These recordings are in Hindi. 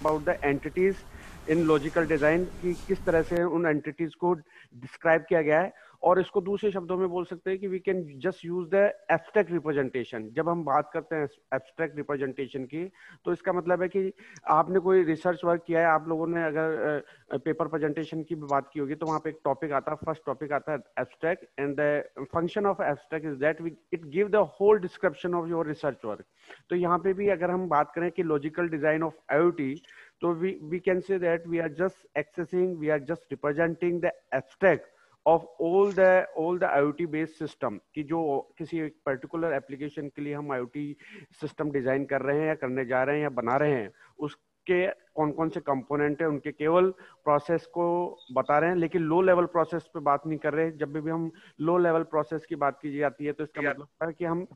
About the entities in logical design की किस तरह से उन एंटिटीज को डिस्क्राइब किया गया है, और इसको दूसरे शब्दों में बोल सकते हैं कि we can just use the abstract representation. जब हम बात करते हैं एब्स्ट्रैक्ट रिप्रेजेंटेशन की, तो इसका मतलब है कि आपने कोई रिसर्च वर्क किया है, आप लोगों ने अगर पेपर प्रेजेंटेशन की भी बात की होगी, तो वहां पे एक टॉपिक आता है, फर्स्ट टॉपिक आता है abstract, and the function of abstract is that it give the whole description of your research work. तो यहाँ पे भी अगर हम बात करें कि लॉजिकल डिजाइन ऑफ आईओटी, तो we can say that we are just accessing, we are just representing the abstract of all the IoT based system कि जो किसी एक पर्टिकुलर एप्लीकेशन के लिए हम IoT सिस्टम डिजाइन कर रहे हैं या करने जा रहे हैं या बना रहे हैं, उसके कौन कौन से कंपोनेंट है, उनके केवल प्रोसेस को बता रहे हैं, लेकिन लो लेवल प्रोसेस पे बात नहीं कर रहे। जब भी हम लो लेवल प्रोसेस की बात की जाती है, तो इसका मतलब है कि हम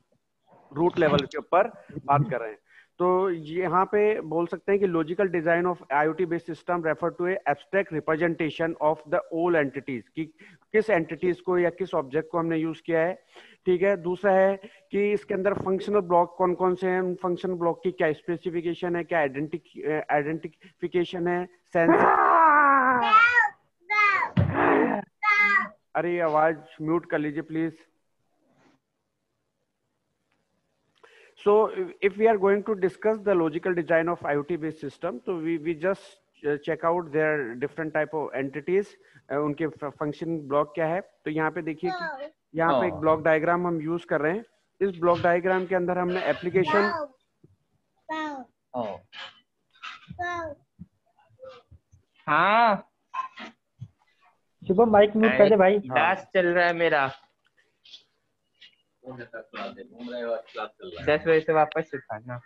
रूट लेवल के ऊपर बात कर रहे हैं। तो यहाँ पे बोल सकते हैं कि logical design of IoT based system refer to a abstract representation of the all entities, कि किस एंटिटीज को या किस ऑब्जेक्ट को हमने यूज किया है। ठीक है, दूसरा है कि इसके अंदर फंक्शनल ब्लॉक कौन कौन से हैं, फंक्शनल ब्लॉक की क्या स्पेसिफिकेशन है, क्या आइडेंटिफिकेशन है, सेंसर। अरे आवाज म्यूट कर लीजिए please. So if we are going to discuss the logical design of IoT based system, so we just check out their different type of entities, उनके फंक्शन ब्लॉक क्या है। तो यहाँ पे देखिए कि यहाँ पे एक ब्लॉक डायग्राम हम यूज कर रहे हैं। इस ब्लॉक डायग्राम के अंदर हमने एप्लीकेशन, हाँ शुभम माइक म्यूट कर दे भाई। क्लास चल रहा है मेरा, 10 बजे से वापस सिखाना।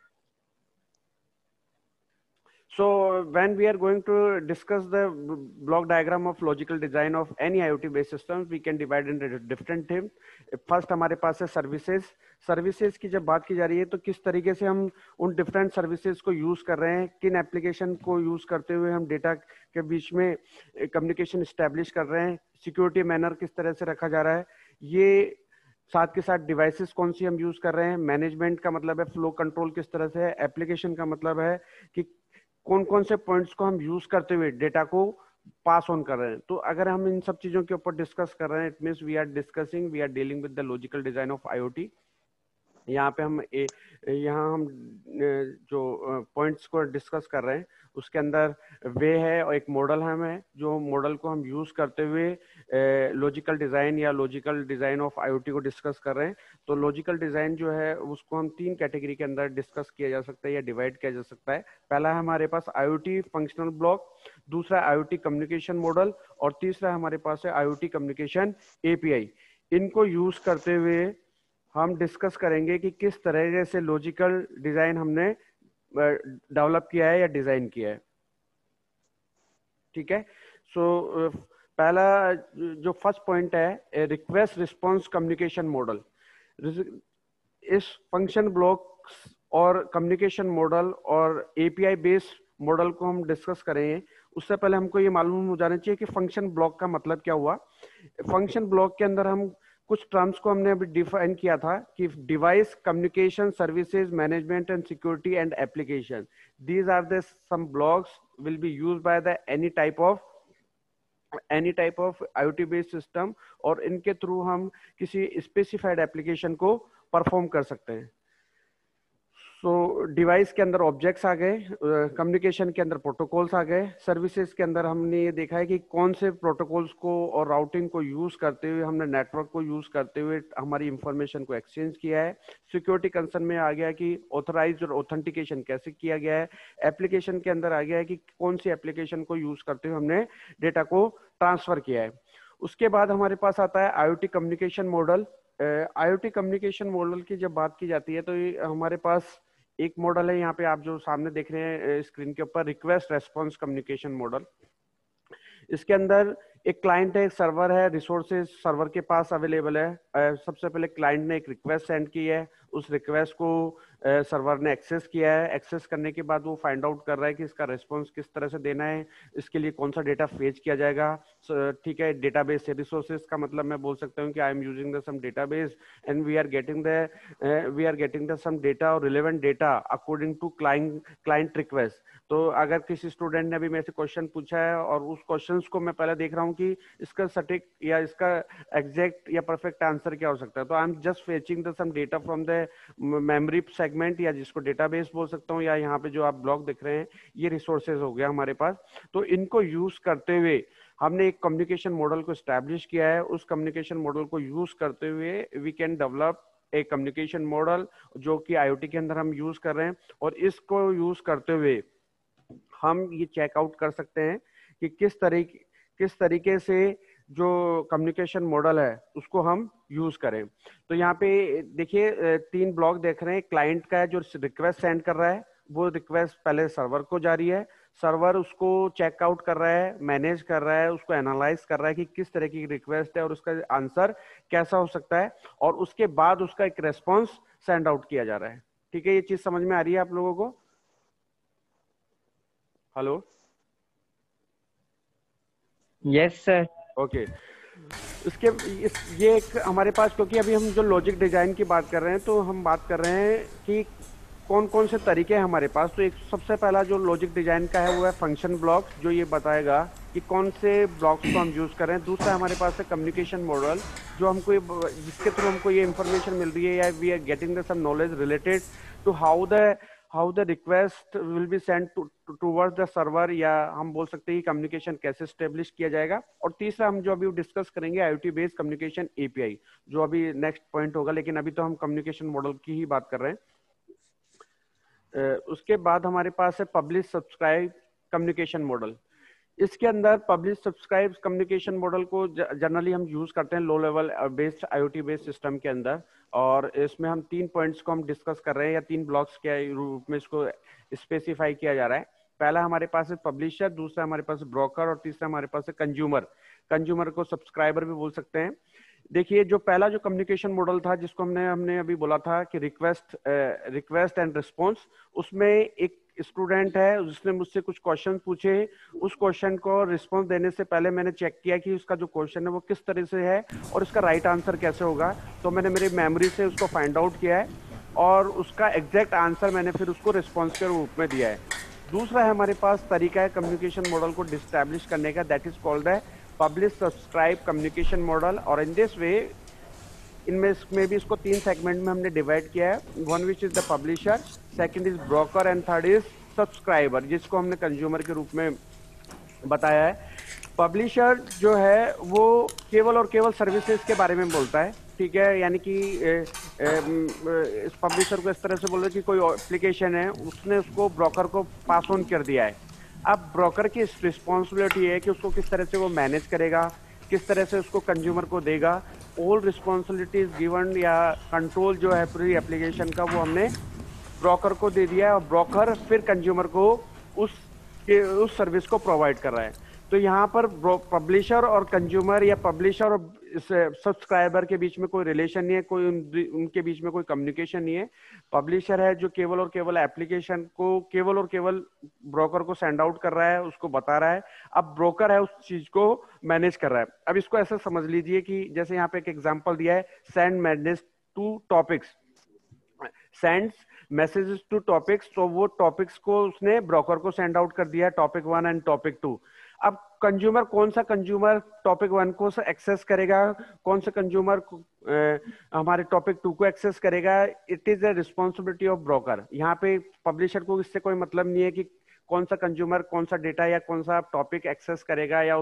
So when we are going to discuss the block diagram of logical design of any IoT based systems, we can divide into different themes. First हमारे पास है सर्विसेज। सर्विसेज की जब बात की जा रही है, तो किस तरीके से हम उन डिफरेंट सर्विसेज को यूज कर रहे हैं, किन एप्लीकेशन को यूज करते हुए हम डेटा के बीच में कम्युनिकेशन स्टैब्लिश कर रहे हैं, सिक्योरिटी मैनर किस तरह से रखा जा रहा है, ये साथ के साथ डिवाइसेस कौन सी हम यूज कर रहे हैं, मैनेजमेंट का मतलब है फ्लो कंट्रोल किस तरह से है, एप्लीकेशन का मतलब है कि कौन कौन से पॉइंट्स को हम यूज करते हुए डेटा को पास ऑन कर रहे हैं। तो अगर हम इन सब चीजों के ऊपर डिस्कस कर रहे हैं, it means we are dealing with the logical design of IoT. यहाँ पे हम यहाँ हम जो पॉइंट्स को डिस्कस कर रहे हैं, उसके अंदर वे है और एक मॉडल है, जो मॉडल को हम यूज करते हुए लॉजिकल डिजाइन या लॉजिकल डिजाइन ऑफ आईओटी को डिस्कस कर रहे हैं। तो लॉजिकल डिजाइन जो है उसको हम 3 कैटेगरी के अंदर डिस्कस किया जा सकता है या डिवाइड किया जा सकता है। पहला है हमारे पास आईओटी फंक्शनल ब्लॉक, दूसरा आईओटी कम्युनिकेशन मॉडल, और तीसरा हमारे पास है आईओटी कम्युनिकेशन एपीआई। इनको यूज करते हुए हम डिस्कस करेंगे कि किस तरह से लॉजिकल डिजाइन हमने डेवलप किया है या डिजाइन किया है। ठीक है, सो पहला जो फर्स्ट पॉइंट है, रिक्वेस्ट रिस्पांस कम्युनिकेशन मॉडल। इस फंक्शन ब्लॉक और कम्युनिकेशन मॉडल और एपीआई बेस्ड मॉडल को हम डिस्कस करेंगे। उससे पहले हमको ये मालूम हो जाना चाहिए कि फंक्शन ब्लॉक का मतलब क्या हुआ। फंक्शन ब्लॉक के अंदर हम कुछ टर्म्स को हमने अभी डिफाइन किया था कि device communication services management and security and application, these are the some blocks will be used by the any type of IoT based system, और इनके थ्रू हम किसी स्पेसिफाइड एप्लीकेशन को परफॉर्म कर सकते हैं। सो डिवाइस के अंदर ऑब्जेक्ट्स आ गए, कम्युनिकेशन के अंदर प्रोटोकॉल्स आ गए, सर्विसेज के अंदर हमने ये देखा है कि कौन से प्रोटोकॉल्स को और राउटिंग को यूज करते हुए हमने नेटवर्क को यूज करते हुए हमारी इंफॉर्मेशन को एक्सचेंज किया है। सिक्योरिटी कंसर्न में आ गया कि ऑथराइज और ऑथेंटिकेशन कैसे किया गया है। एप्लीकेशन के अंदर आ गया है कि कौन सी एप्लीकेशन को यूज करते हुए हमने डेटा को ट्रांसफर किया है। उसके बाद हमारे पास आता है IoT communication model. IoT communication model की जब बात की जाती है, तो हमारे पास एक मॉडल है, यहाँ पे आप जो सामने देख रहे हैं स्क्रीन के ऊपर, रिक्वेस्ट रेस्पॉन्स कम्युनिकेशन मॉडल। इसके अंदर एक क्लाइंट है, एक सर्वर है, रिसोर्सेज सर्वर के पास अवेलेबल है। सबसे पहले क्लाइंट ने एक रिक्वेस्ट सेंड की है, उस रिक्वेस्ट को सर्वर ने एक्सेस किया है। एक्सेस करने के बाद वो फाइंड आउट कर रहा है कि इसका रिस्पॉन्स किस तरह से देना है, इसके लिए कौन सा डेटा फेच किया जाएगा। ठीक है, डेटाबेस से रिसोर्सेज का मतलब मैं बोल सकता हूँ कि I am using the some database and we are getting the some data और relevant data according to client request. तो अगर किसी स्टूडेंट ने अभी मेरे से क्वेश्चन पूछा है और उस क्वेश्चंस को मैं पहले देख रहा हूँ कि इसका सटीक या इसका एग्जैक्ट या परफेक्ट आंसर क्या हो सकता है, तो I am just fetching the some data from the memory segment, या जिसको डेटाबेस बोल सकता हूँ, या यहाँ पे जो आप ब्लॉक दिख रहे हैं ये रिसोर्सेज हो गया हमारे पास। तो इनको यूज करते हुए हमने एक कम्युनिकेशन मॉडल को स्टैब्लिश किया है। उस कम्युनिकेशन मॉडल को यूज करते हुए वी कैन डेवलप एक कम्युनिकेशन मॉडल जो कि आईओटी के अंदर हम यूज कर रहे हैं। और इसको यूज करते हुए हम ये चेकआउट कर सकते हैं कि किस तरीके से जो कम्युनिकेशन मॉडल है उसको हम यूज करें। तो यहाँ पे देखिए 3 ब्लॉक देख रहे हैं। क्लाइंट का है जो रिक्वेस्ट सेंड कर रहा है, वो रिक्वेस्ट पहले सर्वर को जा रही है, सर्वर उसको चेकआउट कर रहा है, मैनेज कर रहा है, उसको एनालाइज कर रहा है कि किस तरह की रिक्वेस्ट है और उसका आंसर कैसा हो सकता है, और उसके बाद उसका एक रेस्पॉन्स सेंड आउट किया जा रहा है। ठीक है, ये चीज समझ में आ रही है आप लोगों को? हेलो? Yes sir. ओके। ये एक हमारे पास, क्योंकि अभी हम जो लॉजिक डिजाइन की बात कर रहे हैं तो हम बात कर रहे हैं कि कौन कौन से तरीके हैं हमारे पास। तो एक सबसे पहला जो लॉजिक डिजाइन का है वो है फंक्शन ब्लॉक, जो ये बताएगा कि कौन से ब्लॉक्स को हम यूज कर रहे हैं। दूसरा हमारे पास है कम्युनिकेशन मॉडल, जो हमको जिसके थ्रू हमको ये इंफॉर्मेशन मिल रही है या we are getting the some knowledge related to how the request will be send towards the server, या हम बोल सकते हैं कि कम्युनिकेशन कैसे स्टेब्लिश किया जाएगा। और तीसरा हम जो अभी डिस्कस करेंगे आईओटी बेस्ड कम्युनिकेशन एपीआई, जो अभी नेक्स्ट पॉइंट होगा, लेकिन अभी तो हम कम्युनिकेशन मॉडल की ही बात कर रहे हैं। उसके बाद हमारे पास है पब्लिश सब्सक्राइब कम्युनिकेशन मॉडल। इसके अंदर पब्लिश सब्सक्राइब कम्युनिकेशन मॉडल को जनरली हम यूज करते हैं low level based IoT based system के अंदर। और इसमें हम 3 पॉइंट्स को हम डिस्कस कर रहे हैं, या 3 ब्लॉक्स के रूप में इसको स्पेसिफाई किया जा रहा है। पहला हमारे पास है पब्लिशर, दूसरा हमारे पास ब्रोकर, और तीसरा हमारे पास है कंज्यूमर। कंज्यूमर को सब्सक्राइबर भी बोल सकते हैं। देखिए, जो पहला जो कम्युनिकेशन मॉडल था जिसको हमने अभी बोला था कि रिक्वेस्ट एंड रिस्पॉन्स, उसमें एक स्टूडेंट है उसने मुझसे कुछ क्वेश्चन पूछे। उस क्वेश्चन को रिस्पॉन्स देने से पहले मैंने चेक किया कि उसका जो क्वेश्चन है वो किस तरह से है और इसका राइट आंसर कैसे होगा। तो मैंने मेरी मेमोरी से उसको फाइंड आउट किया है और उसका एग्जैक्ट आंसर मैंने फिर उसको रिस्पॉन्स के रूप में दिया है। दूसरा है हमारे पास तरीका है कम्युनिकेशन मॉडल को डिस्टैब्लिश करने का, दैट इज कॉल्ड है पब्लिश सब्सक्राइब कम्युनिकेशन मॉडल। और इन दिस वे इनमें भी इसको 3 सेगमेंट में हमने डिवाइड किया है। One which is the publisher, second is broker and third is subscriber, जिसको हमने कंज्यूमर के रूप में बताया है। पब्लिशर जो है वो केवल और केवल सर्विसेज के बारे में बोलता है, ठीक है, यानी कि इस पब्लिशर को इस तरह से बोल रहे कि कोई एप्लीकेशन है, उसने उसको ब्रोकर को पास ऑन कर दिया है। अब ब्रोकर की रिस्पॉन्सिबिलिटी है कि उसको किस तरह से वो मैनेज करेगा, किस तरह से उसको कंज्यूमर को देगा। ऑल रिस्पॉन्सिबिलिटीज गिवन या कंट्रोल जो है पूरी एप्लीकेशन का वो हमने ब्रोकर को दे दिया है, और ब्रोकर फिर कंज्यूमर को उस सर्विस को प्रोवाइड कर रहा है। तो यहाँ पर पब्लिशर और कंज्यूमर या पब्लिशर और सब्सक्राइबर के बीच में कोई रिलेशन नहीं है, कोई उनके बीच में कोई कम्युनिकेशन नहीं है। पब्लिशर है जो केवल और केवल एप्लीकेशन को केवल और केवल ब्रोकर को सेंड आउट कर रहा है, उसको बता रहा है। अब ब्रोकर है उस चीज को मैनेज कर रहा है। अब इसको ऐसा समझ लीजिए कि जैसे यहाँ पे एक एग्जांपल दिया है, send message to topics, sends messages to topics. तो वो टॉपिक्स को उसने ब्रोकर को सेंड आउट कर दिया, टॉपिक 1 एंड टॉपिक 2। अब कंज्यूमर, कौन सा कंज्यूमर टॉपिक 1 को एक्सेस करेगा, कौन सा कंज्यूमर हमारे टॉपिक 2 को एक्सेस करेगा, it is the responsibility of broker. यहाँ पे पब्लिशर को इससे कोई मतलब नहीं है कि कौन सा कंज्यूमर कौन सा डेटा या कौन सा टॉपिक एक्सेस करेगा, या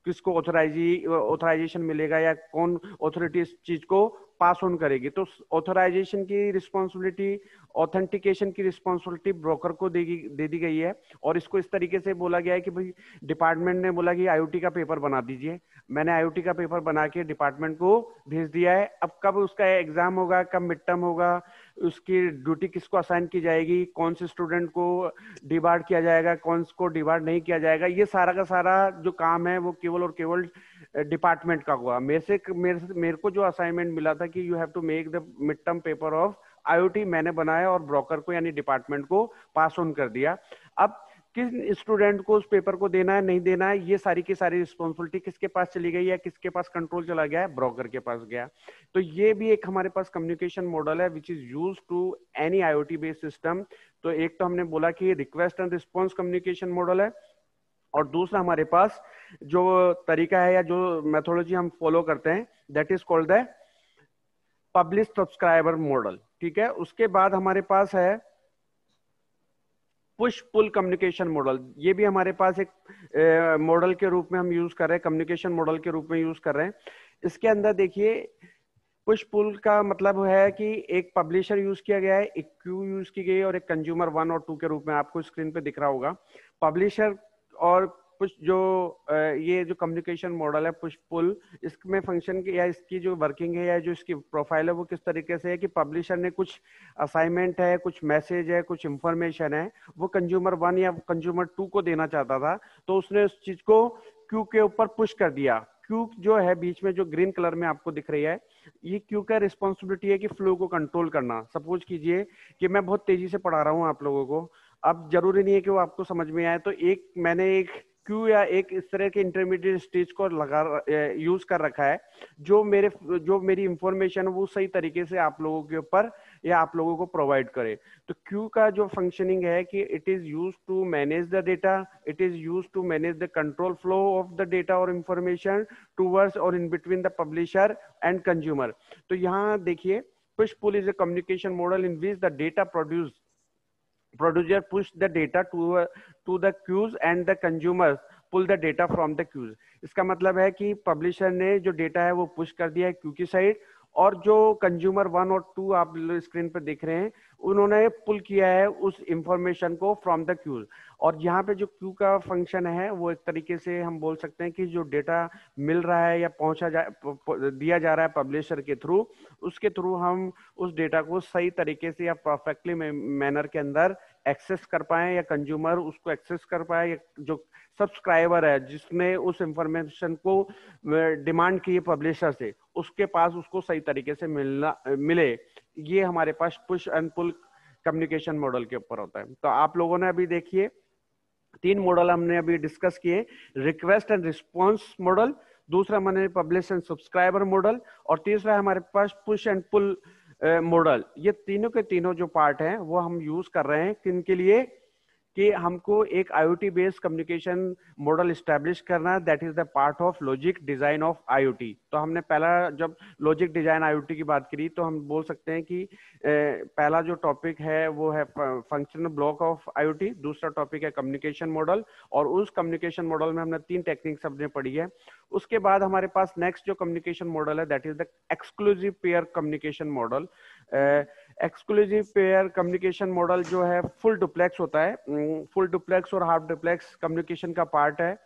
किसको ऑथराइजेशन मिलेगा, या कौन ऑथोरिटी इस चीज को पास ऑन करेगी। तो ऑथराइजेशन की रिस्पॉन्सिबिलिटी, ऑथेंटिकेशन की रिस्पॉन्सिबिलिटी ब्रोकर को दे दी गई है। और इसको इस तरीके से बोला गया है कि भाई डिपार्टमेंट ने बोला कि आईओटी का पेपर बना दीजिए, मैंने आईओटी का पेपर बना के डिपार्टमेंट को भेज दिया है। अब कब उसका एग्जाम होगा, कब मिड टर्म होगा, उसकी ड्यूटी किसको असाइन की जाएगी, कौन से स्टूडेंट को डिबार्ड किया जाएगा, कौन को डिबार्ड नहीं किया जाएगा, ये सारा का सारा जो काम है वो केवल और केवल डिपार्टमेंट का हुआ। मेरे को जो असाइनमेंट मिला था कि you have to make the mid term paper of IoT मैंने बनाया और ब्रोकर को यानी डिपार्टमेंट को पास ऑन कर दिया। अब किस स्टूडेंट को उस पेपर को देना है नहीं देना है, ये सारी की सारी रिस्पॉन्सिबिलिटी किसके पास चली गई है, किसके पास कंट्रोल चला गया है, ब्रोकर के पास गया। तो ये भी एक हमारे पास कम्युनिकेशन मॉडल है which is use to any IoT based system. तो एक तो हमने बोला कि request and response communication model है, और दूसरा हमारे पास जो तरीका है या जो मेथोडोलॉजी हम फॉलो करते हैं that is called the publish subscriber model. ठीक है, उसके बाद हमारे पास है पुश पुल कम्युनिकेशन मॉडल। ये भी हमारे पास एक मॉडल के रूप में हम यूज कर रहे हैं, कम्युनिकेशन मॉडल के रूप में यूज कर रहे हैं। इसके अंदर देखिए पुश पुल का मतलब है कि एक पब्लिशर यूज किया गया है, एक क्यू यूज की गई है और एक कंज्यूमर 1 और 2 के रूप में आपको स्क्रीन पे दिख रहा होगा। पब्लिशर और पुश जो ये जो कम्युनिकेशन मॉडल है पुश पुल, इसमें फंक्शन या इसकी जो वर्किंग है या जो इसकी प्रोफाइल है वो किस तरीके से है कि पब्लिशर ने कुछ असाइनमेंट है, कुछ मैसेज है, कुछ इंफॉर्मेशन है, वो कंज्यूमर 1 या कंज्यूमर 2 को देना चाहता था, तो उसने उस चीज को क्यू के ऊपर पुश कर दिया। क्यू जो है बीच में जो ग्रीन कलर में आपको दिख रही है, ये क्यू का रिस्पॉन्सिबिलिटी है कि फ्लो को कंट्रोल करना। सपोज कीजिए कि मैं बहुत तेजी से पढ़ा रहा हूँ आप लोगों को, अब जरूरी नहीं है कि वो आपको समझ में आए, तो मैंने एक क्यू या एक इस तरह के इंटरमीडिएट स्टेज को यूज कर रखा है जो मेरी इंफॉर्मेशन है वो सही तरीके से आप लोगों के ऊपर या आप लोगों को प्रोवाइड करे। तो क्यू का जो फंक्शनिंग है कि it is use to manage the data, it is use to manage the control flow of the data और इंफॉर्मेशन टूवर्ड्स और in between the publisher and consumer. तो यहाँ देखिए push pull is a communication model in which the data producer push the data to the queues and the consumers pull the data from the queues। इसका मतलब है कि पब्लिशर ने जो डेटा है वो पुश कर दिया है क्यू की साइड, और जो कंज्यूमर 1 और 2 आप स्क्रीन पर देख रहे हैं उन्होंने पुल किया है उस इंफॉर्मेशन को फ्रॉम द क्यूज। और यहाँ पे जो क्यू का फंक्शन है वो एक तरीके से हम बोल सकते हैं कि जो डेटा मिल रहा है या दिया जा रहा है पब्लिशर के थ्रू, उसके थ्रू हम उस डेटा को सही तरीके से या परफेक्टली मैनर के अंदर एक्सेस कर पाए, या कंज्यूमर उसको एक्सेस कर पाए, या जो सब्सक्राइबर है जिसने उस इंफॉर्मेशन को डिमांड की है पब्लिशर से, उसके पास उसको सही तरीके से मिले। ये हमारे पास push and pull communication model के ऊपर होता है। तो आप लोगों ने अभी देखिए 3 मॉडल हमने अभी डिस्कस किए, रिक्वेस्ट एंड रिस्पॉन्स मॉडल, दूसरा मैंने पब्लिश एंड सब्सक्राइबर मॉडल, और तीसरा हमारे पास पुश एंड पुल मॉडल। ये तीनों के तीनों जो पार्ट हैं वो हम यूज कर रहे हैं किन के लिए कि हमको एक IoT based communication model establish करना है, that is the part of logic design of IoT. तो हमने पहला जब लॉजिक डिजाइन आईओटी की बात करी तो हम बोल सकते हैं कि पहला जो टॉपिक है वो है फंक्शनल ब्लॉक ऑफ आईओटी, दूसरा टॉपिक है कम्युनिकेशन मॉडल, और उस कम्युनिकेशन मॉडल में हमने 3 टेक्निक्स हमने पढ़ी है। उसके बाद हमारे पास नेक्स्ट जो कम्युनिकेशन मॉडल है that is the exclusive pair communication model. Exclusive pair communication model जो है फुल डुप्लेक्स होता है, फुल डुप्लेक्स और हाफ डुप्लेक्स कम्युनिकेशन का पार्ट है।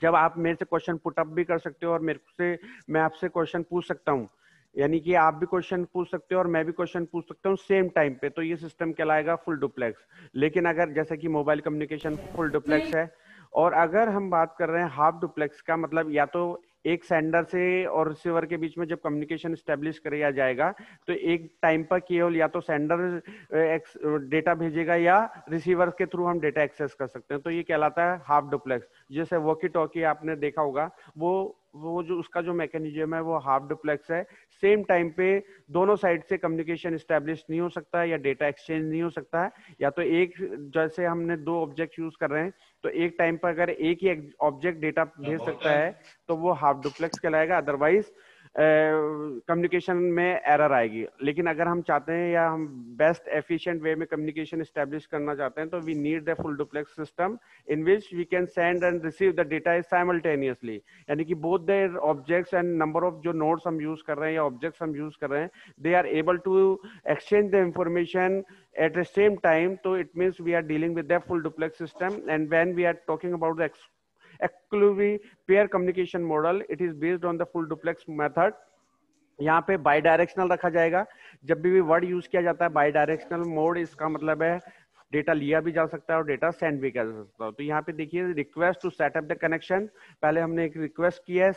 जब आप मेरे से क्वेश्चन पुट अप भी कर सकते हो और मैं आपसे क्वेश्चन पूछ सकता हूँ, यानी कि आप भी क्वेश्चन पूछ सकते हो और मैं भी क्वेश्चन पूछ सकता हूँ सेम टाइम पे, तो ये सिस्टम कहलाएगा फुल डुप्लेक्स। लेकिन अगर जैसे कि मोबाइल कम्युनिकेशन फुल डुप्लेक्स है, और अगर हम बात कर रहे हैं हाफ डुप्लेक्स का मतलब या तो एक सेंडर से और रिसीवर के बीच में जब कम्युनिकेशन स्टेब्लिश किया जाएगा तो एक टाइम पर केवल या तो सेंडर डेटा भेजेगा या रिसीवर के थ्रू हम डेटा एक्सेस कर सकते हैं, तो ये कहलाता है हाफ डुप्लेक्स। जैसे वॉकी टॉकी आपने देखा होगा, वो जो उसका जो मैकेनिज्म है वो हाफ डुप्लेक्स है। सेम टाइम पे दोनों साइड से कम्युनिकेशन स्टैब्लिश नहीं हो सकता है या डेटा एक्सचेंज नहीं हो सकता है, या तो एक जैसे हमने 2 ऑब्जेक्ट यूज कर रहे हैं तो एक टाइम पर अगर एक ही ऑब्जेक्ट डेटा भेज सकता है तो वो हाफ डुप्लेक्स कहलाएगा, अदरवाइज कम्युनिकेशन में एरर आएगी। लेकिन अगर हम चाहते हैं या हम बेस्ट एफिशिएंट वे में कम्युनिकेशन एस्टेब्लिश करना चाहते हैं तो we need the full duplex system in which we can send and receive the data simultaneously, यानी कि both their objects and number of जो नोड्स हम यूज कर रहे हैं या ऑब्जेक्ट्स हम यूज कर रहे हैं they are able to exchange the information at the same time. So it means we are dealing with the full duplex system, and when we are talking about the exclusive pair communication model, it is based on the full duplex method. यहाँ पे बाई डायरेक्शनल रखा जाएगा। जब भी वर्ड यूज किया जाता है बाई डायरेक्शनल मोड, इसका मतलब है डेटा लिया भी जा सकता है और डेटा सेंड भी किया जा सकता है। तो यहाँ पे देखिए request to set up the connection, पहले हमने एक रिक्वेस्ट की है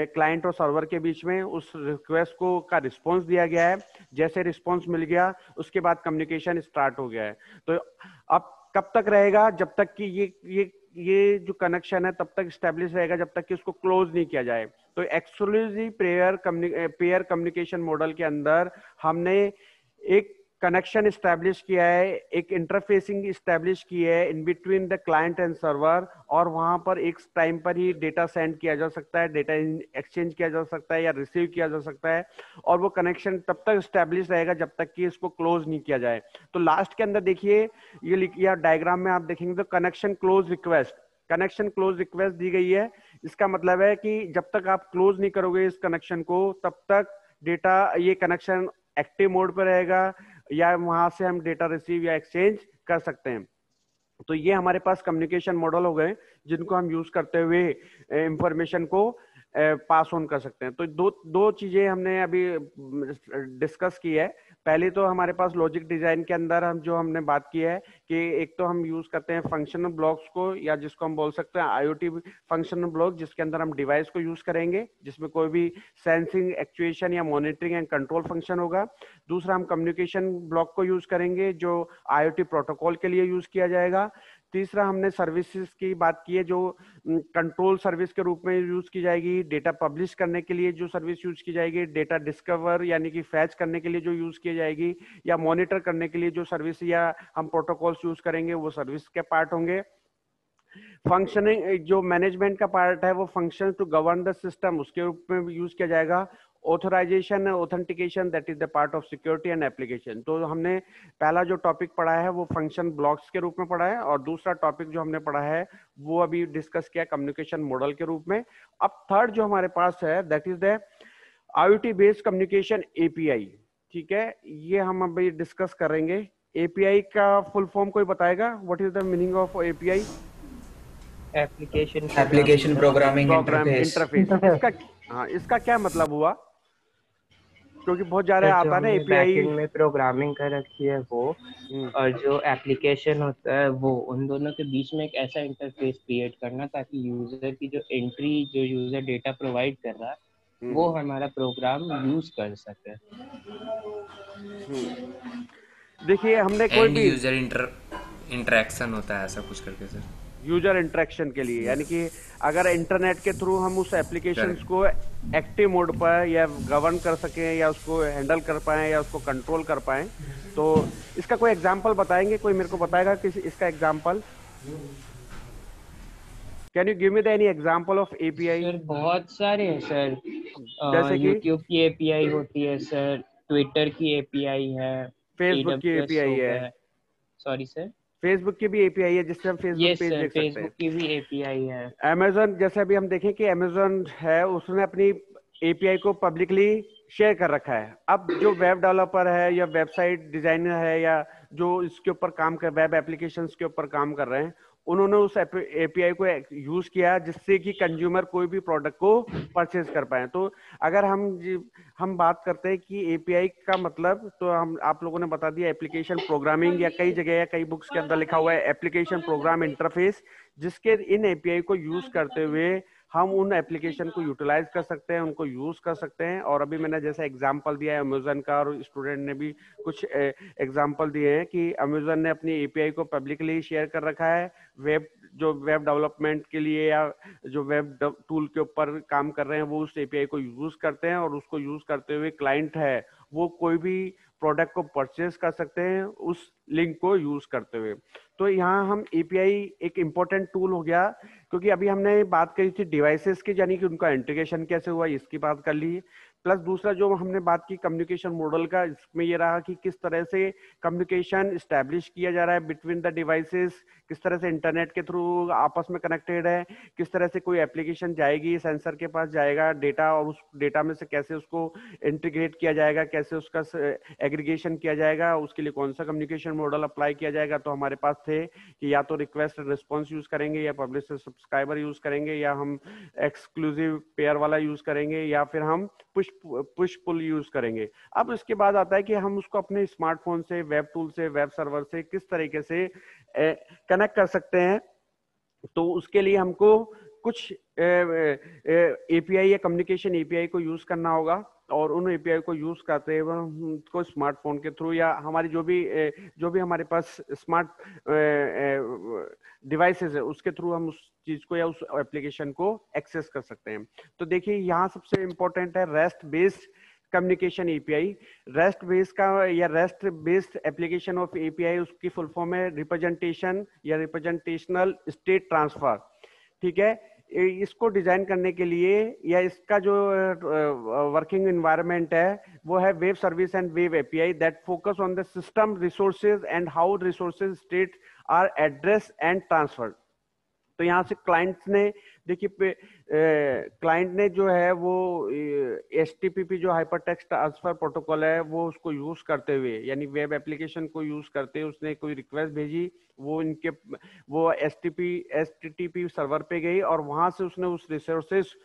क्लाइंट और सर्वर के बीच में, उस रिक्वेस्ट को का रिस्पॉन्स दिया गया है, जैसे रिस्पॉन्स मिल गया उसके बाद कम्युनिकेशन स्टार्ट हो गया है। तो अब कब तक रहेगा, जब तक कि ये जो कनेक्शन है तब तक स्टेब्लिश रहेगा जब तक कि उसको क्लोज नहीं किया जाए। तो एक्सक्लूसिव पेयर कम्युनिकेशन मॉडल के अंदर हमने एक कनेक्शन स्टैब्लिश किया है, एक इंटरफेसिंग स्टैब्लिश की है इन between the client and server, और वहां पर एक टाइम पर ही डेटा सेंड किया जा सकता है, डेटा एक्सचेंज किया जा सकता है या रिसीव किया जा सकता है, और वो कनेक्शन तब तक स्टैब्लिश रहेगा जब तक कि इसको क्लोज नहीं किया जाए। तो लास्ट के अंदर देखिए ये लिखिए डायग्राम में आप देखेंगे तो कनेक्शन क्लोज रिक्वेस्ट दी गई है। इसका मतलब है कि जब तक आप क्लोज नहीं करोगे इस कनेक्शन को तब तक डेटा ये कनेक्शन एक्टिव मोड पर रहेगा या वहां से हम डेटा रिसीव या एक्सचेंज कर सकते हैं। तो ये हमारे पास कम्युनिकेशन मॉडल हो गए जिनको हम यूज करते हुए इंफॉर्मेशन को पास ऑन कर सकते हैं। तो दो चीजें हमने अभी डिस्कस की है। पहले तो हमारे पास लॉजिक डिजाइन के अंदर हमने बात की है कि एक तो हम यूज करते हैं फंक्शनल ब्लॉक्स को, या जिसको हम बोल सकते हैं आईओटी फंक्शनल ब्लॉक, जिसके अंदर हम डिवाइस को यूज करेंगे जिसमें कोई भी सेंसिंग, एक्चुएशन या मॉनिटरिंग एंड कंट्रोल फंक्शन होगा। दूसरा हम कम्युनिकेशन ब्लॉक को यूज करेंगे जो आईओटी प्रोटोकॉल के लिए यूज किया जाएगा। तीसरा हमने सर्विसेज की बात की है जो कंट्रोल सर्विस के रूप में यूज की जाएगी, डेटा पब्लिश करने के लिए जो सर्विस यूज की जाएगी, डेटा डिस्कवर यानी कि फैच करने के लिए जो यूज की जाएगी, या मॉनिटर करने के लिए जो सर्विस या हम प्रोटोकॉल्स यूज करेंगे वो सर्विस के पार्ट होंगे। फंक्शनिंग जो मैनेजमेंट का पार्ट है वो function to govern the system उसके रूप में यूज किया जाएगा। Authorisation authentication that is the part of security and application. तो हमने पहला जो टॉपिक पढ़ा है वो फंक्शन ब्लॉक्स के रूप में पढ़ा है, और दूसरा टॉपिक जो हमने पढ़ा है वो अभी डिस्कस किया कम्युनिकेशन मॉडल के रूप में। अब थर्ड जो हमारे पास है that is the IoT based communication API। ठीक है, ये हम अभी डिस्कस करेंगे। API का फुल फॉर्म कोई बताएगा? What is the meaning of API? Application programming interface. इसका हाँ, इसका क्या मतलब हुआ? क्योंकि बहुत ज्यादा जो आता है ना हमने API। बैकएंड में प्रोग्रामिंग कर रखी है वो, और जो एप्लीकेशन होता है वो, उन दोनों के बीच में एक ऐसा इंटरफेस क्रिएट करना ताकि यूजर की जो एंट्री, जो यूजर डेटा प्रोवाइड कर रहा है वो हमारा प्रोग्राम यूज कर सके। देखिए हमने कोई एंड भी यूजर इंटरेक्शन होता है ऐसा कुछ करके सर, यूजर इंटरेक्शन के लिए, यानी कि अगर इंटरनेट के थ्रू हम उस एप्लीकेशन को एक्टिव मोड पर या गवर्न कर सकें या उसको हैंडल कर पाएं या उसको कंट्रोल कर पाएं। तो इसका कोई एग्जांपल बताएंगे? कोई मेरे को बताएगा किसी इसका example? Can you give me the any example of API? Sir बहुत सारे हैं सर। जैसे कि यूट्यूब की API होती है सर, ट्विटर की API है, फेसबुक की AWS API हो है, गया। Sorry sir? फेसबुक की भी API है जिससे हम फेसबुक यस पेज सर, देख सकते फेसबुक हैं। की भी API है। अमेजन, जैसे अभी हम देखें कि अमेजन है उसने अपनी API को पब्लिकली शेयर कर रखा है। अब जो वेब डेवलपर है या वेबसाइट डिजाइनर है या जो इसके ऊपर काम कर, वेब एप्लीकेशंस के ऊपर काम कर रहे हैं, उन्होंने उस API को यूज किया जिससे कि कंज्यूमर कोई भी प्रोडक्ट को परचेज कर पाए। तो अगर हम बात करते हैं कि API का मतलब, तो हम आप लोगों ने बता दिया एप्लीकेशन प्रोग्रामिंग, या कई जगह या कई बुक्स के अंदर लिखा हुआ है एप्लीकेशन प्रोग्राम इंटरफेस, जिसके इन API को यूज करते हुए हम उन एप्लीकेशन को यूटिलाइज कर सकते हैं, उनको यूज कर सकते हैं। और अभी मैंने जैसे एग्जांपल दिया है अमेजन का, और स्टूडेंट ने भी कुछ एग्जांपल दिए हैं कि अमेजन ने अपनी API को पब्लिकली शेयर कर रखा है जो वेब डेवलपमेंट के लिए या जो वेब टूल के ऊपर काम कर रहे हैं वो उस API को यूज करते हैं, और उसको यूज करते हुए क्लाइंट है वो कोई भी प्रोडक्ट को परचेज कर सकते हैं उस लिंक को यूज करते हुए। तो यहाँ हम API एक इम्पोर्टेंट टूल हो गया, क्योंकि अभी हमने बात करी थी डिवाइसेस की, यानी कि उनका इंटीग्रेशन कैसे हुआ इसकी बात कर ली। प्लस दूसरा जो हमने बात की कम्युनिकेशन मॉडल का, इसमें ये रहा कि किस तरह से कम्युनिकेशन स्टैब्लिश किया जा रहा है बिटवीन द डिवाइसेस, किस तरह से इंटरनेट के थ्रू आपस में कनेक्टेड है, किस तरह से कोई एप्लीकेशन जाएगी सेंसर के पास जाएगा डेटा, और उस डेटा में से कैसे उसको इंटीग्रेट किया जाएगा, कैसे उसका एग्रीगेशन किया जाएगा, उसके लिए कौन सा कम्युनिकेशन मॉडल अप्लाई किया जाएगा। तो हमारे पास थे कि या तो रिक्वेस्ट रिस्पॉन्स यूज करेंगे, या पब्लिश सब्सक्राइबर यूज करेंगे, या हम एक्सक्लूसिव पेयर वाला यूज करेंगे, या फिर हम पुश पुश पुल यूज करेंगे। अब इसके बाद आता है कि हम उसको अपने स्मार्टफोन से, वेब टूल से, वेब सर्वर से किस तरीके से कनेक्ट कर सकते हैं। तो उसके लिए हमको कुछ एपीआई या कम्युनिकेशन एपीआई को यूज करना होगा, और उन एपीआई को यूज करते हुए हमको स्मार्टफोन के थ्रू या हमारी जो भी हमारे पास स्मार्ट डिवाइसेस है उसके थ्रू हम उस चीज को या उस एप्लीकेशन को एक्सेस कर सकते हैं। तो देखिए यहाँ सबसे इंपॉर्टेंट है rest based communication API. Rest based का या rest based application of API, उसकी फुल फॉर्म है रिप्रेजेंटेशन या रिप्रेजेंटेशनल स्टेट ट्रांसफर। ठीक है, इसको डिजाइन करने के लिए या इसका जो वर्किंग एनवायरनमेंट है वो है web service and web API that focus on the system resources and how resources state are address and transfer. तो यहाँ से क्लाइंट्स ने देखिए क्लाइंट ने जो है वो HTTP जो हाइपर टेक्स्ट ट्रांसफर प्रोटोकॉल है वो उसको यूज करते हुए, यानी वेब एप्लीकेशन को यूज करते हुए उसने कोई रिक्वेस्ट भेजी, वो HTTP सर्वर पे गई और वहां से उसने उस रिसोर्सेस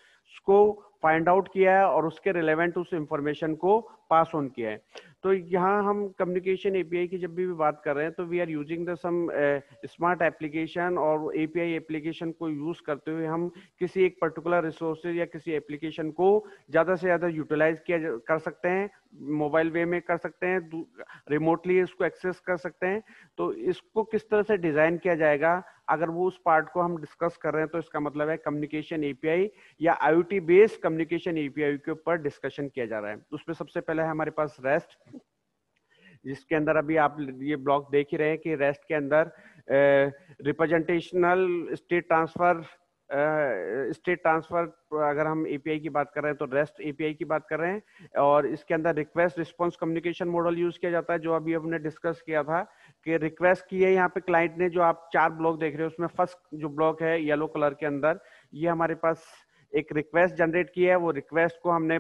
को फाइंड आउट किया है और उसके रिलेवेंट उस इंफॉर्मेशन को पास ऑन किया है। तो यहाँ हम कम्युनिकेशन एपीआई की जब भी बात कर रहे हैं तो we are using the some smart application, और एपीआई एप्लीकेशन को यूज करते हुए हम किसी एक पर्टिकुलर रिसोर्सेज या किसी एप्लीकेशन को ज्यादा से ज्यादा यूटिलाइज कर सकते हैं, मोबाइल वे में कर सकते हैं, रिमोटली इसको एक्सेस कर सकते हैं। तो इसको किस तरह से डिजाइन किया जाएगा, अगर वो उस पार्ट को हम डिस्कस कर रहे हैं तो इसका मतलब है कम्युनिकेशन एपीआई या आईओटी बेस्ड कम्युनिकेशन एपीआई के ऊपर डिस्कशन किया जा रहा है। उसमें सबसे पहले है हमारे पास रेस्ट, जिसके अंदर अभी आप ये ब्लॉक देख ही रहे हैं कि रेस्ट के अंदर रिप्रेजेंटेशनल स्टेट ट्रांसफर अगर हम एपीआई की बात कर रहे हैं तो रेस्ट एपीआई की बात कर रहे हैं, और इसके अंदर request response communication model use किया जाता है जो अभी हमने डिस्कस किया था कि रिक्वेस्ट की है यहाँ पे क्लाइंट ने, जो आप 4 ब्लॉक देख रहे हो उसमें फर्स्ट जो ब्लॉक है येलो कलर के अंदर, ये हमारे पास एक रिक्वेस्ट जनरेट की है। वो रिक्वेस्ट को हमने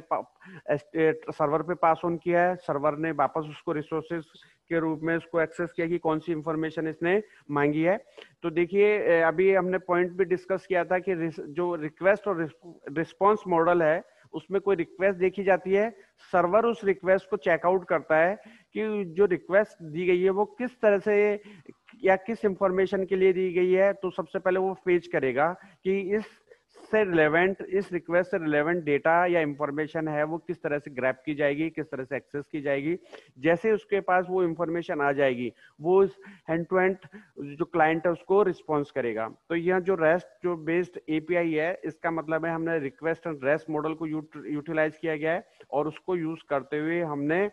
सर्वर पे पास ऑन किया है, सर्वर ने वापस उसको रिसोर्सेज के रूप में उसको एक्सेस किया कि कौन सी इंफॉर्मेशन इसने मांगी है। तो देखिए अभी हमने पॉइंट भी डिस्कस किया था कि जो रिक्वेस्ट और रिस्पांस मॉडल है उसमें कोई रिक्वेस्ट देखी जाती है, सर्वर उस रिक्वेस्ट को चेकआउट करता है कि जो रिक्वेस्ट दी गई है वो किस तरह से या किस इंफॉर्मेशन के लिए दी गई है। तो सबसे पहले वो फेच करेगा कि इस रिक्वेस्ट से रिलेवेंट डेटा या इंफॉर्मेशन है वो किस तरह से ग्रैब की जाएगी, किस तरह से एक्सेस की जाएगी। जैसे उसके पास वो इंफॉर्मेशन आ जाएगी वो हैंड टू हैंड जो क्लाइंट है उसको रिस्पॉन्स करेगा। तो यह जो रेस्ट जो बेस्ड एपीआई है, इसका मतलब है हमने रिक्वेस्ट एंड रेस्ट मॉडल को यूटिलाइज किया गया है और उसको यूज करते हुए हमने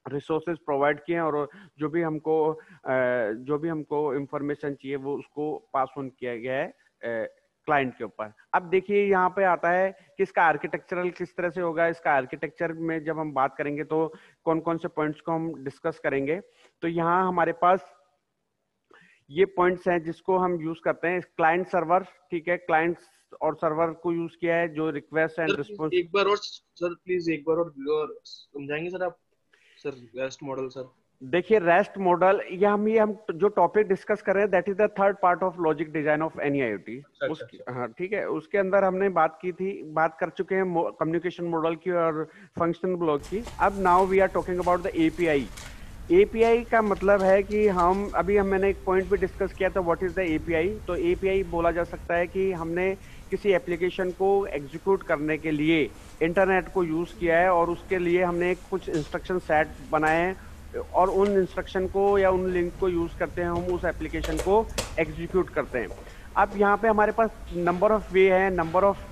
रिसोर्सेज प्रोवाइड किए हैं और जो भी हमको इंफॉर्मेशन चाहिए वो उसको पास ऑन किया गया है क्लाइंट के ऊपर। अब देखिए यहाँ पे आता है कि इसका आर्किटेक्चरल किस तरह से होगा। इसका आर्किटेक्चर में जब हम बात करेंगे तो कौन कौन से पॉइंट्स को हम डिस्कस करेंगे। तो यहाँ हमारे पास ये पॉइंट्स हैं जिसको हम यूज करते हैं, क्लाइंट सर्वर, ठीक है, क्लाइंट और सर्वर को यूज किया है जो रिक्वेस्ट एंड रिस्पॉन्स। एक बार और सर प्लीज एक बार और समझाएंगे सर आप सर रेस्ट मॉडल। सर देखिए रेस्ट मॉडल ये हम जो टॉपिक डिस्कस कर रहे हैं that is the third part of logic design of any IoT. हाँ ठीक है, उसके अंदर हमने बात कर चुके हैं कम्युनिकेशन मॉडल की और फंक्शन ब्लॉक की। अब now we are talking about the API. API का मतलब है कि मैंने एक पॉइंट भी डिस्कस किया था, व्हाट इज द एपीआई। तो एपीआई बोला जा सकता है कि हमने किसी एप्लीकेशन को एग्जीक्यूट करने के लिए इंटरनेट को यूज किया है और उसके लिए हमने कुछ इंस्ट्रक्शन सेट बनाए हैं और उन इंस्ट्रक्शन को या उन लिंक को यूज करते हैं हम उस एप्लीकेशन को एग्जीक्यूट करते हैं। अब यहाँ पे हमारे पास नंबर ऑफ वे है, नंबर ऑफ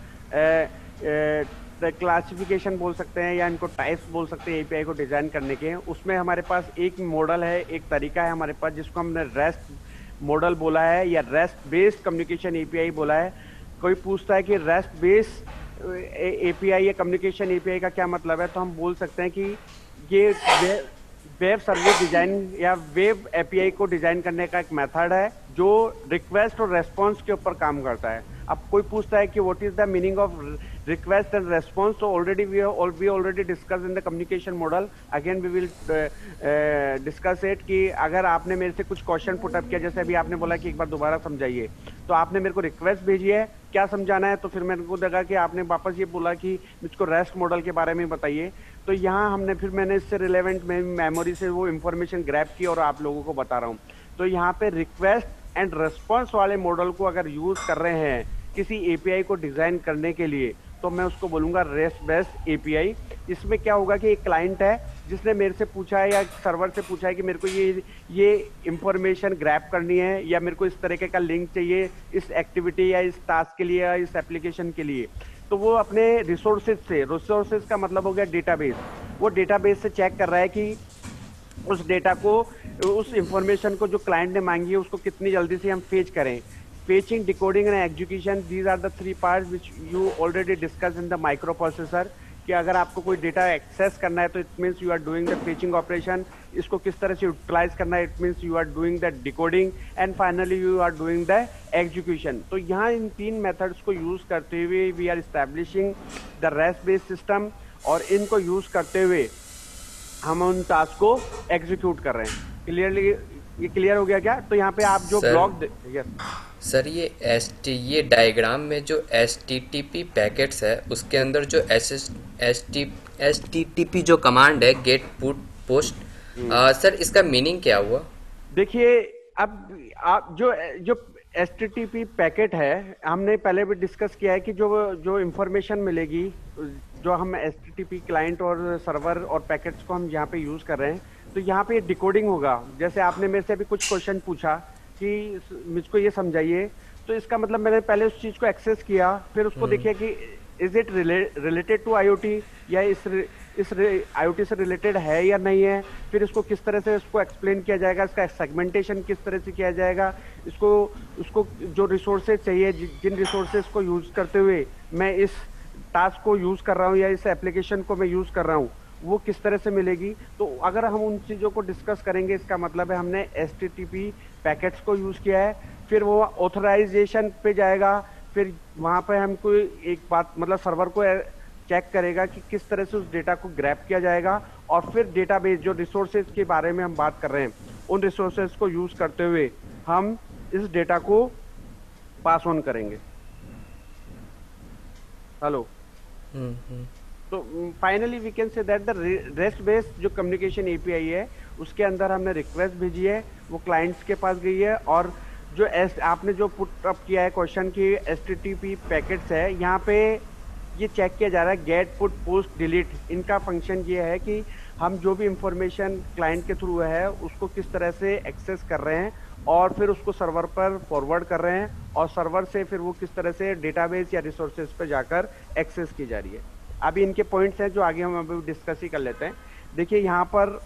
क्लासिफिकेशन बोल सकते हैं या इनको टाइप्स बोल सकते हैं एपीआई को डिजाइन करने के। उसमें हमारे पास एक मॉडल है, एक तरीका है हमारे पास जिसको हमने रेस्ट मॉडल बोला है या रेस्ट बेस्ड कम्युनिकेशन एपीआई बोला है। कोई पूछता है कि रेस्ट बेस्ड एपीआई या कम्युनिकेशन एपीआई का क्या मतलब है, तो हम बोल सकते हैं कि ये वेब सर्विस डिजाइन या वेब एपीआई को डिजाइन करने का एक मेथड है जो रिक्वेस्ट और रेस्पॉन्स के ऊपर काम करता है। अब कोई पूछता है कि what is the meaning of request and response, तो already we already discuss in the communication model, again we will discuss it. कि अगर आपने मेरे से कुछ क्वेश्चन पुटअप किया, जैसे अभी आपने बोला कि एक बार दोबारा समझाइए, तो आपने मेरे को रिक्वेस्ट भेजी है, क्या समझाना है, तो फिर मेरे को लगा कि आपने वापस ये बोला कि मुझको रेस्ट मॉडल के बारे में बताइए। तो यहाँ हमने फिर मैंने इससे रिलेवेंट मेमोरी से वो इन्फॉर्मेशन ग्रैब की और आप लोगों को बता रहा हूँ। तो यहाँ पे रिक्वेस्ट एंड रिस्पॉन्स वाले मॉडल को अगर यूज कर रहे हैं किसी एपीआई को डिजाइन करने के लिए, तो मैं उसको बोलूंगा रेस्ट बेस्ड एपीआई। इसमें क्या होगा कि एक क्लाइंट है जिसने मेरे से पूछा है या सर्वर से पूछा है कि मेरे को ये इंफॉर्मेशन ग्रैब करनी है या मेरे को इस तरीके का लिंक चाहिए इस एक्टिविटी या इस टास्क के लिए या इस एप्लीकेशन के लिए, तो वो अपने रिसोर्सेज का मतलब हो गया डेटाबेस, वो डेटाबेस से चेक कर रहा है कि उस डेटा को, उस इंफॉर्मेशन को जो क्लाइंट ने मांगी है उसको कितनी जल्दी से हम फेच करें। Fetching, decoding and execution, these are the 3 parts which you already discuss in the micro processor. कि अगर आपको कोई डेटा एक्सेस करना है तो it means you are doing the fetching operation, इसको किस तरह से यूटिलाइज करना है, it means you are doing the decoding and finally you are doing the execution. तो यहाँ इन 3 मेथड्स को यूज करते हुए we are establishing the rest based system, और इनको यूज करते हुए हम उन टास्क को एग्जीक्यूट कर रहे हैं। क्लियरली ये क्लियर हो गया क्या? तो यहाँ पे आप जो ब्लॉक सर ये डायग्राम में जो HTTP पैकेट्स है उसके अंदर जो HTTP जो कमांड है गेट पुट पोस्ट, सर इसका मीनिंग क्या हुआ? देखिए, अब आप जो HTTP पैकेट है, हमने पहले भी डिस्कस किया है कि जो इंफॉर्मेशन मिलेगी, जो हम HTTP क्लाइंट और सर्वर और पैकेट्स को हम यहाँ पे यूज कर रहे हैं, तो यहाँ पे डिकोडिंग होगा। जैसे आपने मेरे से अभी कुछ क्वेश्चन पूछा कि मुझको ये समझाइए, तो इसका मतलब मैंने पहले उस चीज को एक्सेस किया, फिर उसको देखिए कि is it related to IoT या इस IoT से रिलेटेड है या नहीं है, फिर इसको किस तरह से इसको एक्सप्लेन किया जाएगा, इसका सेगमेंटेशन किस तरह से किया जाएगा, उसको जो रिसोर्सेज चाहिए, जिन रिसोर्सेज को यूज करते हुए मैं इस टास्क को यूज कर रहा हूँ या इस एप्लीकेशन को मैं यूज कर रहा हूँ, वो किस तरह से मिलेगी। तो अगर हम उन चीज़ों को डिस्कस करेंगे, इसका मतलब है हमने HTTP पैकेट्स को यूज़ किया है। फिर वो ऑथराइजेशन पे जाएगा, फिर वहाँ पे हमको एक बात मतलब सर्वर को चेक करेगा कि किस तरह से उस डेटा को ग्रैब किया जाएगा, और फिर डेटाबेस जो रिसोर्सेज के बारे में हम बात कर रहे हैं, उन रिसोर्सेज को यूज़ करते हुए हम इस डेटा को पास ऑन करेंगे। हेलो। तो finally we can say that the rest based जो कम्युनिकेशन एपीआई है उसके अंदर हमने रिक्वेस्ट भेजी है, वो क्लाइंट्स के पास गई है, और जो आपने जो पुट अप किया है क्वेश्चन की HTTP पैकेट्स है, यहाँ पे ये चेक किया जा रहा है गेट पुट पोस्ट डिलीट। इनका फंक्शन ये है कि हम जो भी इंफॉर्मेशन क्लाइंट के थ्रू है उसको किस तरह से एक्सेस कर रहे हैं और फिर उसको सर्वर पर फॉरवर्ड कर रहे हैं, और सर्वर से फिर वो किस तरह से डेटाबेस या रिसोर्सेज पर जाकर एक्सेस की जा रही है। अभी इनके पॉइंट्स हैं जो आगे हम अभी डिस्कस ही कर लेते हैं। देखिए यहाँ पर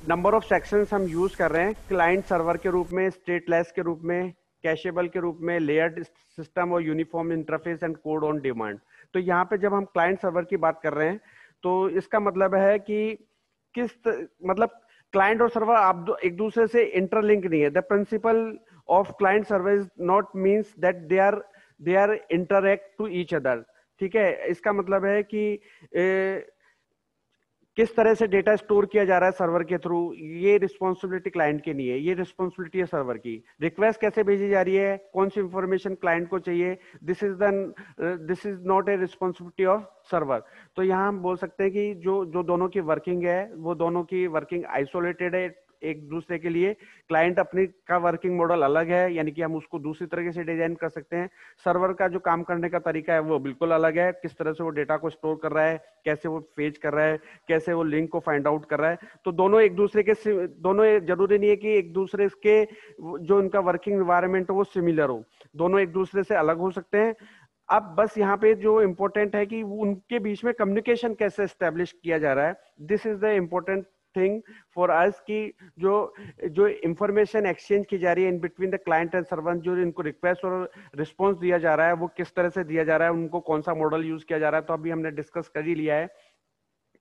नंबर ऑफ सेक्शंस हम यूज कर रहे हैं क्लाइंट सर्वर के रूप में, स्टेटलेस के रूप में, कैशेबल के रूप में, लेयर्ड सिस्टम और uniform interface and code on demand. तो यहाँ पे जब हम क्लाइंट सर्वर की बात कर रहे हैं तो इसका मतलब है कि मतलब क्लाइंट और सर्वर आप एक दूसरे से इंटरलिंक नहीं है। The principle of client server is not means that they are interact to each other. ठीक है, इसका मतलब है कि किस तरह से डेटा स्टोर किया जा रहा है सर्वर के थ्रू, ये रिस्पॉन्सिबिलिटी क्लाइंट की नहीं है, ये रिस्पॉन्सिबिलिटी है सर्वर की। रिक्वेस्ट कैसे भेजी जा रही है, कौन सी इंफॉर्मेशन क्लाइंट को चाहिए, this is not a responsibility of server. तो यहाँ हम बोल सकते हैं कि जो दोनों की वर्किंग है वो दोनों की वर्किंग आइसोलेटेड है एक दूसरे के लिए। क्लाइंट अपने का वर्किंग मॉडल अलग है, यानी कि हम उसको दूसरी तरीके से डिजाइन कर सकते हैं। सर्वर का जो काम करने का तरीका है वो बिल्कुल अलग है, किस तरह से वो डेटा को स्टोर कर रहा है, कैसे वो फेच कर रहा है, कैसे वो लिंक को फाइंड आउट कर रहा है। तो दोनों एक दूसरे के जरूरी नहीं है कि एक दूसरे के जो उनका वर्किंग एनवायरनमेंट हो वो सिमिलर हो, दोनों एक दूसरे से अलग हो सकते हैं। अब बस यहाँ पे जो इम्पोर्टेंट है कि उनके बीच में कम्युनिकेशन कैसे एस्टेब्लिश किया जा रहा है, this is the important thing for us कि जो इंफॉर्मेशन एक्सचेंज की जा रही है इन between the client and server, जो इनको रिक्वेस्ट और रिस्पॉन्स दिया जा रहा है वो किस तरह से दिया जा रहा है, उनको कौन सा मॉडल यूज किया जा रहा है। तो अभी हमने डिस्कस कर ही लिया है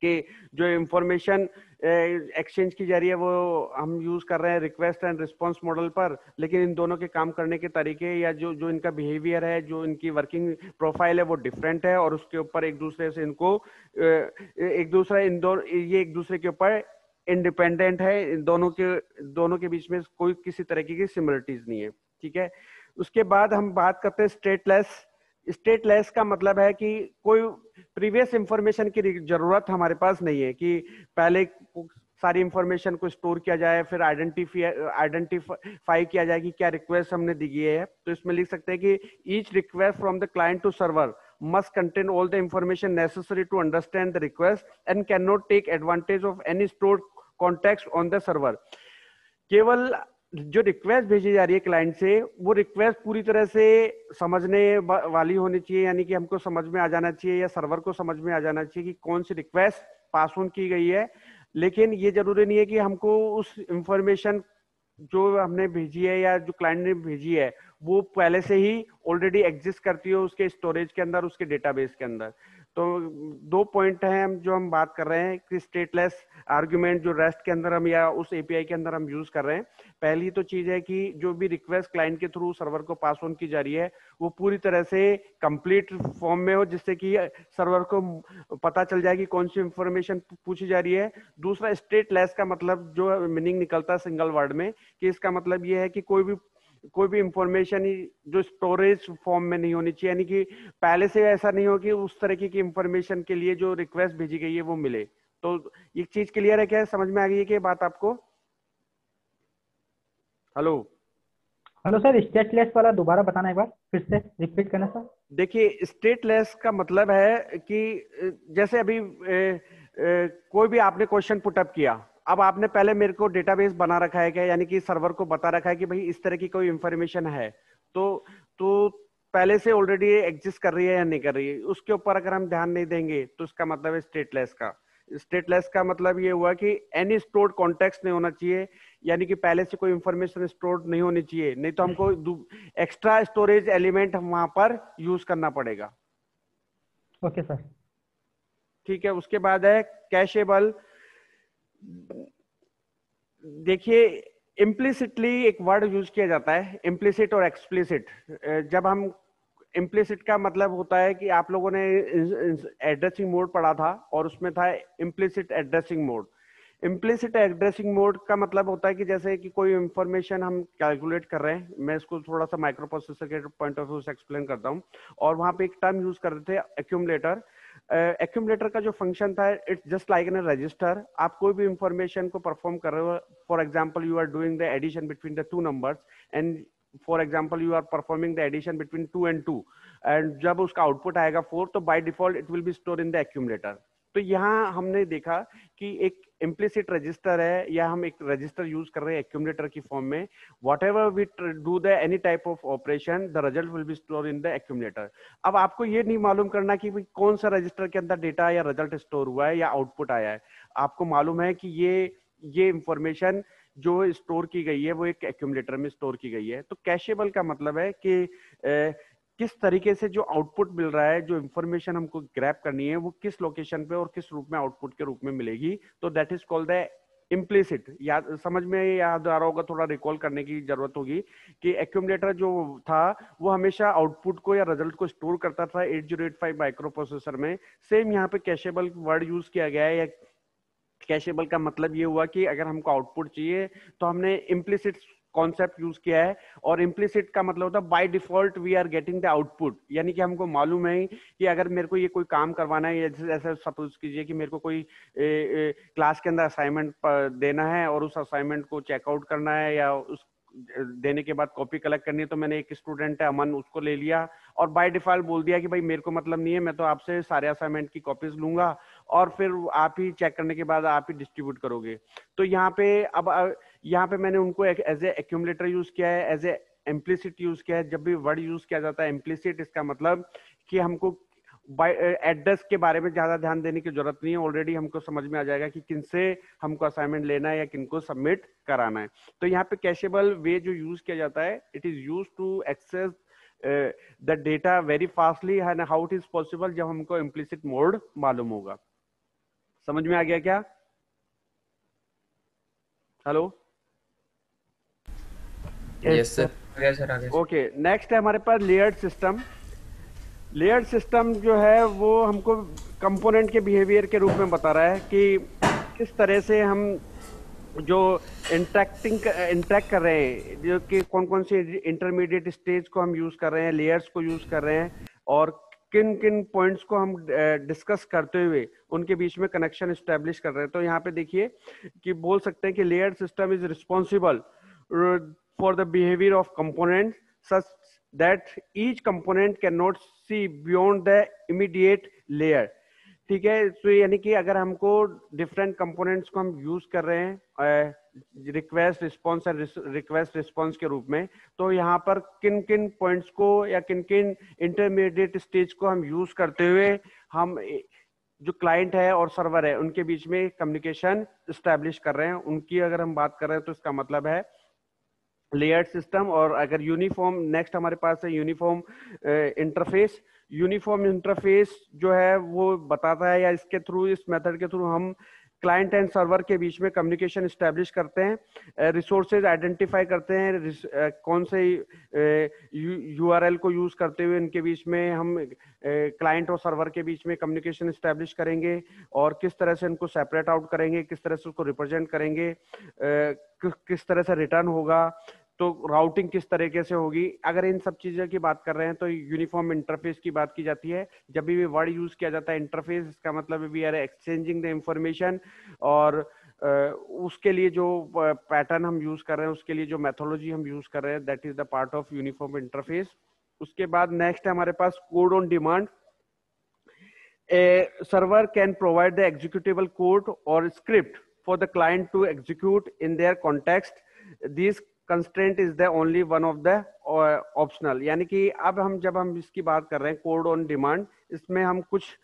कि जो इंफॉर्मेशन एक्सचेंज की जा रही है वो हम यूज कर रहे हैं रिक्वेस्ट एंड रिस्पॉन्स मॉडल पर, लेकिन इन दोनों के काम करने के तरीके या जो इनका बिहेवियर है, जो इनकी वर्किंग प्रोफाइल है वो डिफरेंट है, और उसके ऊपर एक दूसरे से इनको ये एक दूसरे के ऊपर इंडिपेंडेंट है। इन दोनों के बीच में कोई किसी तरीके की सिमिलरिटीज नहीं है। ठीक है। उसके बाद हम बात करते हैं स्टेटलेस। स्टेटलेस का मतलब है कि कोई प्रीवियस इंफॉर्मेशन की जरूरत हमारे पास नहीं है कि पहले सारी इंफॉर्मेशन को स्टोर किया जाए, फिर आइडेंटिफाई किया जाए कि क्या रिक्वेस्ट हमने दी है। तो इसमें लिख सकते हैं कि each request from the client to server must contain all the information necessary to understand the request and cannot take advantage of any stored context on the server। केवल जो रिक्वेस्ट भेजी जा रही है क्लाइंट से, वो रिक्वेस्ट पूरी तरह से समझने वाली होनी चाहिए, यानी कि हमको समझ में आ जाना चाहिए या सर्वर को समझ में आ जाना चाहिए कि कौन सी रिक्वेस्ट पास ऑन की गई है। लेकिन ये जरूरी नहीं है कि हमको उस इंफॉर्मेशन जो हमने भेजी है या जो क्लाइंट ने भेजी है वो पहले से ही ऑलरेडी एग्जिस्ट करती है उसके स्टोरेज के अंदर, उसके डेटाबेस के अंदर। तो दो पॉइंट हैं जो हम बात कर रहे हैं कि स्टेटलेस आर्गुमेंट जो रेस्ट के अंदर हम या उस एपीआई के अंदर हम यूज कर रहे हैं। पहली तो चीज है कि जो भी रिक्वेस्ट क्लाइंट के थ्रू सर्वर को पास ऑन की जा रही है वो पूरी तरह से कंप्लीट फॉर्म में हो, जिससे कि सर्वर को पता चल जाए कि कौन सी इंफॉर्मेशन पूछी जा रही है। दूसरा, स्टेटलेस का मतलब जो मीनिंग निकलता है सिंगल वर्ड में, कि इसका मतलब ये है कि कोई भी इंफॉर्मेशन जो स्टोरेज फॉर्म में नहीं होनी चाहिए, यानी कि पहले से ऐसा नहीं हो कि उस तरह की इंफॉर्मेशन के लिए जो रिक्वेस्ट भेजी गई है वो मिले। तो ये चीज क्लियर है क्या? समझ में आ गई है कि बात आपको? हेलो हेलो सर, स्टेटलेस वाला दोबारा बताना एक बार, फिर से रिपीट करना सर। देखिए, स्टेटलेस का मतलब है कि जैसे अभी कोई भी आपने क्वेश्चन पुटअप किया, अब आपने पहले मेरे को डेटाबेस बना रखा है क्या, यानी कि सर्वर को बता रखा है कि भाई इस तरह की कोई इंफॉर्मेशन है, तो पहले से ऑलरेडी एग्जिस्ट कर रही है या नहीं कर रही है, उसके ऊपर अगर हम ध्यान नहीं देंगे तो इसका मतलब है स्टेटलेस का। स्टेटलेस का मतलब ये हुआ कि एनी स्टोर्ड कॉन्टेक्स्ट नहीं होना चाहिए, यानी कि पहले से कोई इंफॉर्मेशन स्टोर्ड नहीं होनी चाहिए, नहीं तो हमको एक्स्ट्रा स्टोरेज एलिमेंट वहां पर यूज करना पड़ेगा। ओके सर, ठीक है। उसके बाद है कैशेबल। देखिए, इम्प्लिसिटली एक वर्ड यूज किया जाता है, इम्प्लिसिट और एक्सप्लिसिट। जब हम इम्प्लिसिट का मतलब होता है कि आप लोगों ने एड्रेसिंग मोड पढ़ा था और उसमें था implicit addressing mode. Implicit addressing mode का मतलब होता है कि जैसे कि कोई इंफॉर्मेशन हम कैलकुलेट कर रहे हैं, मैं इसको थोड़ा सा माइक्रो प्रोसेसर के पॉइंट ऑफ व्यू से एक्सप्लेन करता हूँ, और वहां पे एक टर्म यूज कर रहे थे एक्यूमुलेटर। एक्यूमुलेटर का जो फंक्शन था, it's just like in register. आप कोई भी इंफॉर्मेशन को परफॉर्म कर रहे हो, for example you are doing the addition between the two numbers and for example you are performing the addition between 2 and 2, and जब उसका आउटपुट आएगा 4, तो by default it will be store in the accumulator. तो यहाँ हमने देखा कि एक इम्प्लिसिट रजिस्टर है, या हम एक रजिस्टर यूज कर रहे हैं एक्यूमुलेटर की फॉर्म में। Whatever we do the any type of operation, the result will be store in the accumulator. अब आपको ये नहीं मालूम करना कि कौन सा रजिस्टर के अंदर डेटा या रिजल्ट स्टोर हुआ है या आउटपुट आया है। आपको मालूम है कि ये इंफॉर्मेशन जो स्टोर की गई है वो एक एक्यूमुलेटर में स्टोर की गई है। तो कैशेबल का मतलब है कि किस तरीके से जो आउटपुट मिल रहा है, जो इंफॉर्मेशन हमको ग्रैब करनी है, वो किस लोकेशन पे और किस रूप में आउटपुट के रूप में मिलेगी। तो that is called the implicit. याद समझ में याद आ रहा होगा, थोड़ा रिकॉल करने की जरूरत होगी कि एक्यूमुलेटर जो था वो हमेशा आउटपुट को या रिजल्ट को स्टोर करता था 8085 माइक्रो प्रोसेसर में। सेम यहाँ पे कैशेबल वर्ड यूज किया गया है। या कैशेबल का मतलब ये हुआ कि अगर हमको आउटपुट चाहिए तो हमने इम्प्लिसिट कॉन्सेप्ट यूज किया है, और इम्प्लिसिट का मतलब होता है by default we are getting the output, यानी कि हमको मालूम है कि अगर मेरे को ये कोई काम करवाना है, जैसे सपोज कीजिए कि मेरे को कोई क्लास के अंदर असाइनमेंट देना है और उस असाइनमेंट को चेकआउट करना है या उस देने के बाद कॉपी कलेक्ट करनी है, तो मैंने एक स्टूडेंट है अमन, उसको ले लिया और बाय डिफॉल्ट बोल दिया कि भाई मेरे को मतलब नहीं है, मैं तो आपसे सारे असाइनमेंट की कॉपीज लूंगा और फिर आप ही चेक करने के बाद आप ही डिस्ट्रीब्यूट करोगे। तो यहाँ पे मैंने उनको एज ए एक्यूमुलेटर यूज किया है, एज ए इम्प्लिसिट यूज किया है। जब भी वर्ड यूज किया जाता है इम्प्लिसिट, इसका मतलब कि हमको एड्रेस के बारे में ज्यादा ध्यान देने की जरूरत नहीं है, ऑलरेडी हमको समझ में आ जाएगा कि किनसे हमको असाइनमेंट लेना है या किनको सबमिट कराना है। तो यहाँ पे कैशेबल वे जो यूज किया जाता है, it is use to access the data very fastly and how it is possible, जब हमको इम्प्लिसिट मोड मालूम होगा। समझ में आ गया क्या? Hello, yes sir. Okay, next है हमारे पास लेयर्ड सिस्टम। लेयर्ड सिस्टम जो है वो हमको कंपोनेंट के बिहेवियर के रूप में बता रहा है कि किस तरह से हम जो इंटरेक्ट कर रहे हैं, जो कि कौन कौन से इंटरमीडिएट स्टेज को हम यूज कर रहे हैं, लेयर्स को यूज कर रहे हैं, और किन किन पॉइंट्स को हम डिस्कस करते हुए उनके बीच में कनेक्शन एस्टेब्लिश कर रहे हैं। तो यहाँ पे देखिए कि बोल सकते हैं कि layer system is responsible for the behaviour of component such that each component can not see beyond the immediate layer. ठीक है, तो यानी कि अगर हमको डिफरेंट कंपोनेंट्स को हम यूज कर रहे हैं request response and request response के रूप में, तो यहाँ पर किन किन पॉइंट्स को या किन किन इंटरमीडिएट स्टेज को हम यूज करते हुए हम जो क्लाइंट है और सर्वर है उनके बीच में कम्युनिकेशन स्टैब्लिश कर रहे हैं, उनकी अगर हम बात कर रहे हैं तो इसका मतलब है लेयर्ड सिस्टम। और अगर यूनिफॉर्म, नेक्स्ट हमारे पास है यूनिफॉर्म इंटरफेस। यूनिफॉर्म इंटरफेस जो है वो बताता है, या इसके थ्रू, इस मेथड के थ्रू हम क्लाइंट एंड सर्वर के बीच में कम्युनिकेशन स्टैब्लिश करते हैं, रिसोर्सेज आइडेंटिफाई करते हैं, कौन से यूआरएल को यूज करते हुए इनके बीच में हम क्लाइंट और सर्वर के बीच में कम्युनिकेशन स्टैब्लिश करेंगे, और किस तरह से इनको सेपरेट आउट करेंगे, किस तरह से उसको रिप्रेजेंट करेंगे, किस तरह से रिटर्न होगा, तो राउटिंग किस तरीके से होगी। अगर इन सब चीजों की बात कर रहे हैं तो यूनिफॉर्म इंटरफेस की बात की जाती है। जब भी वर्ड यूज किया जाता है इंटरफेस, इसका मतलब we are exchanging the information, और उसके लिए जो पैटर्न हम यूज कर रहे हैं, उसके लिए जो मेथोलॉजी हम यूज कर रहे हैं, that is the part of uniform interface. उसके बाद नेक्स्ट है हमारे पास code on demand. A server can provide the executable code or script for the client to execute in their context. This constraint is the only one of the optional। यानी कि अब हम जब हम इसकी बात कर रहे हैं कोड ऑन डिमांड, इसमें हम कुछ